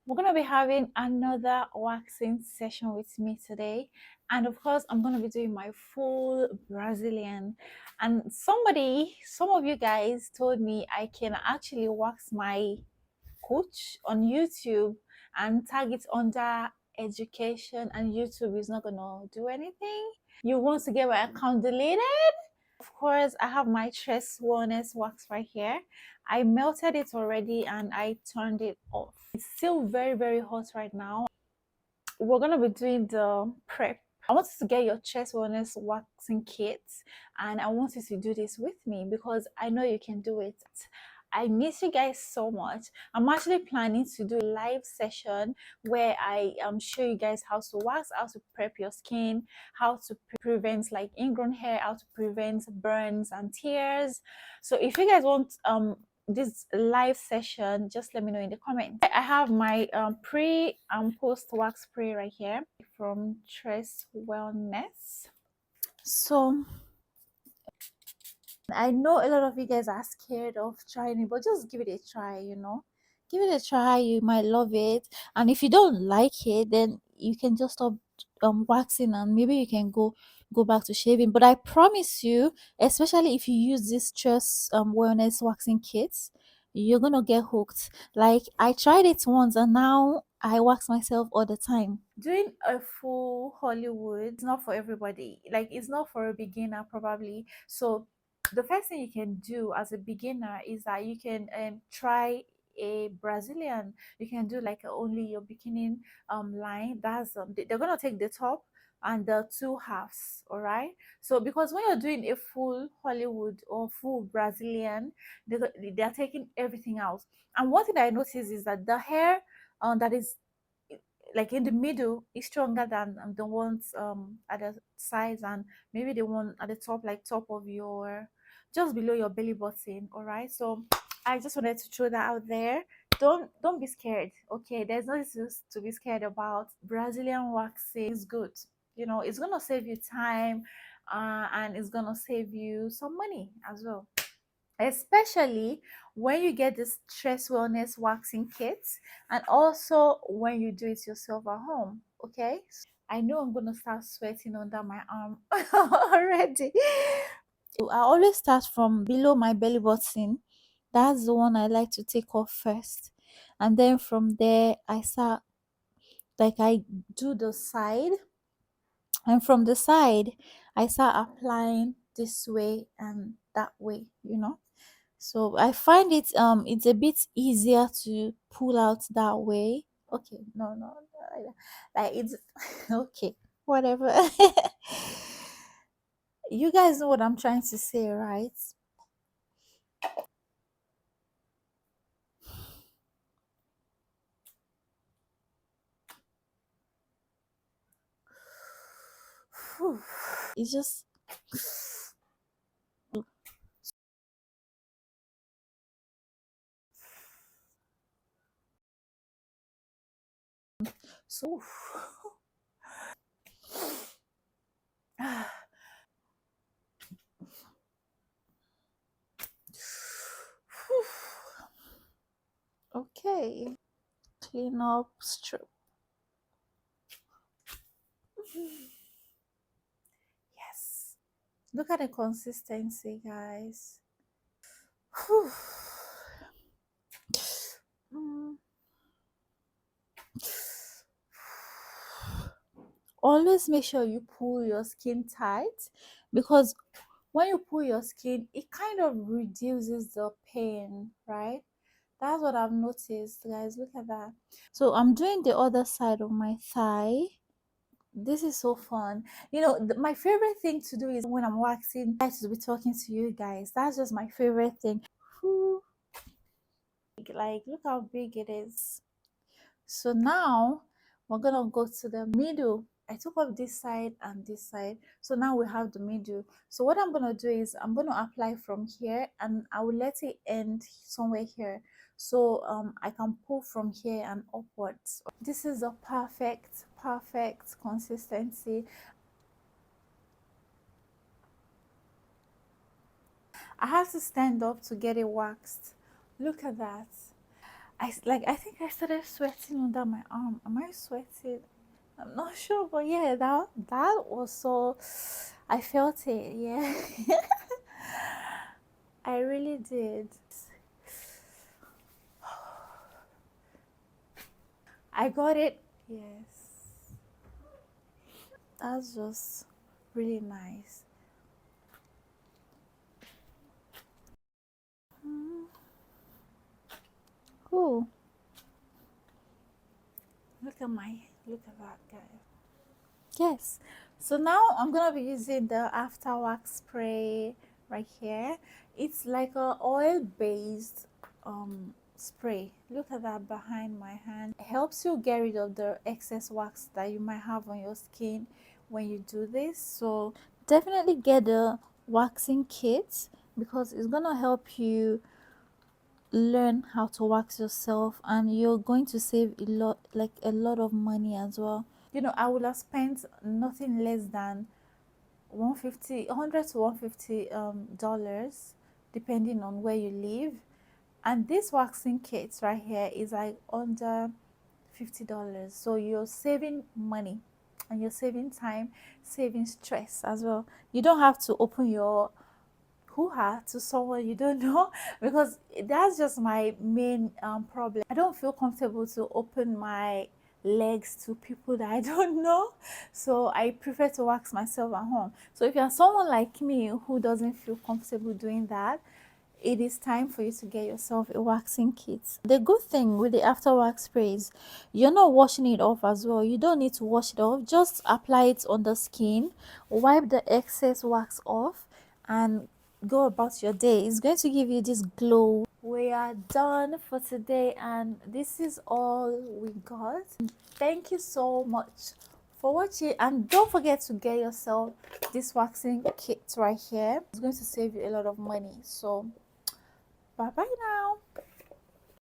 We're going to be having another waxing session with me today. And of course, I'm going to be doing my full Brazilian. And some of you guys told me I can actually wax my coach on YouTube and tag it under education, and YouTube is not going to do anything. You want to get my account deleted? Of course, I have my Tresswellness wax right here. I melted it already and I turned it off. It's still very, very hot right now. We're gonna be doing the prep. I want you to get your chest wellness waxing kit, and I want you to do this with me because I know you can do it. I miss you guys so much. I'm actually planning to do a live session where I show you guys how to wax, how to prep your skin, how to prevent like ingrown hair, how to prevent burns and tears. So if you guys want this live session, just let me know in the comments. I have my pre and post wax spray right here from Tresswellness. So I know a lot of you guys are scared of trying it, but just give it a try, give it a try. You might love it, and if you don't like it, then you can just stop waxing, and maybe you can go back to shaving. But I promise you, especially if you use this Tress wellness waxing kits, you're gonna get hooked. Like, I tried it once and now I wax myself all the time. Doing a full Hollywood is not for everybody. Like, it's not for a beginner probably. So the first thing you can do as a beginner is that you can try a Brazilian. You can do like only your beginning line. That's they're gonna take the top and the two halves. All right. So because when you're doing a full Hollywood or full Brazilian, they're taking everything out. And one thing that I noticed is that the hair that is like in the middle is stronger than the ones at the sides, and maybe the one at the top, like top of your, just below your belly button. All right, so I just wanted to throw that out there. Don't be scared. Okay, there's no excuse to be scared about. Brazilian waxing is good. It's gonna save you time, and it's gonna save you some money as well, especially when you get this stress wellness waxing kits, and also when you do it yourself at home. Okay, I know I'm gonna start sweating under my arm already. I always start from below my belly button. That's the one I like to take off first, and then from there I start, like, I do the side, and from the side I start applying this way and that way. So I find it's a bit easier to pull out that way. Okay, no, like it's okay, whatever. You guys know what I'm trying to say, right? Phew. It's just so. Okay, clean up strip. Yes, look at the consistency, guys. Whew. Mm. Always make sure you pull your skin tight, because when you pull your skin, it kind of reduces the pain, right? That's what I've noticed, guys. Look at that. So I'm doing the other side of my thigh. This is so fun. My favorite thing to do is when I'm waxing, I to be talking to you guys. That's just my favorite thing. Whew. Like, look how big it is. So now we're gonna go to the middle. I took off this side and this side, so now we have the middle. So what I'm gonna do is I'm gonna apply from here, and I will let it end somewhere here, so I can pull from here and upwards. This is a perfect consistency. I have to stand up to get it waxed. Look at that. I think I started sweating under my arm. Am I sweating? I'm not sure, but yeah, that was so. I felt it. Yeah, I really did. I got it. Yes, that's just really nice. Mm, cool. Look at that guy. Yes. So now I'm gonna be using the after wax spray right here. It's like a oil based spray. Look at that behind my hand. It helps you get rid of the excess wax that you might have on your skin when you do this. So definitely get the waxing kit because it's gonna help you learn how to wax yourself, and you're going to save a lot of money as well. I would have spent nothing less than 100 to 150 dollars depending on where you live, and this waxing kit right here is like under $50. So you're saving money and you're saving time, saving stress as well. You don't have to open your hoo-ha to someone you don't know because that's just my main problem. I don't feel comfortable to open my legs to people that I don't know, so I prefer to wax myself at home. So if you're someone like me who doesn't feel comfortable doing that, it is time for you to get yourself a waxing kit. The good thing with the after wax sprays, you're not washing it off as well. You don't need to wash it off, just apply it on the skin, wipe the excess wax off, and go about your day. It's going to give you this glow. We are done for today, and this is all we got. Thank you so much for watching, and don't forget to get yourself this waxing kit right here. It's going to save you a lot of money. So bye bye now.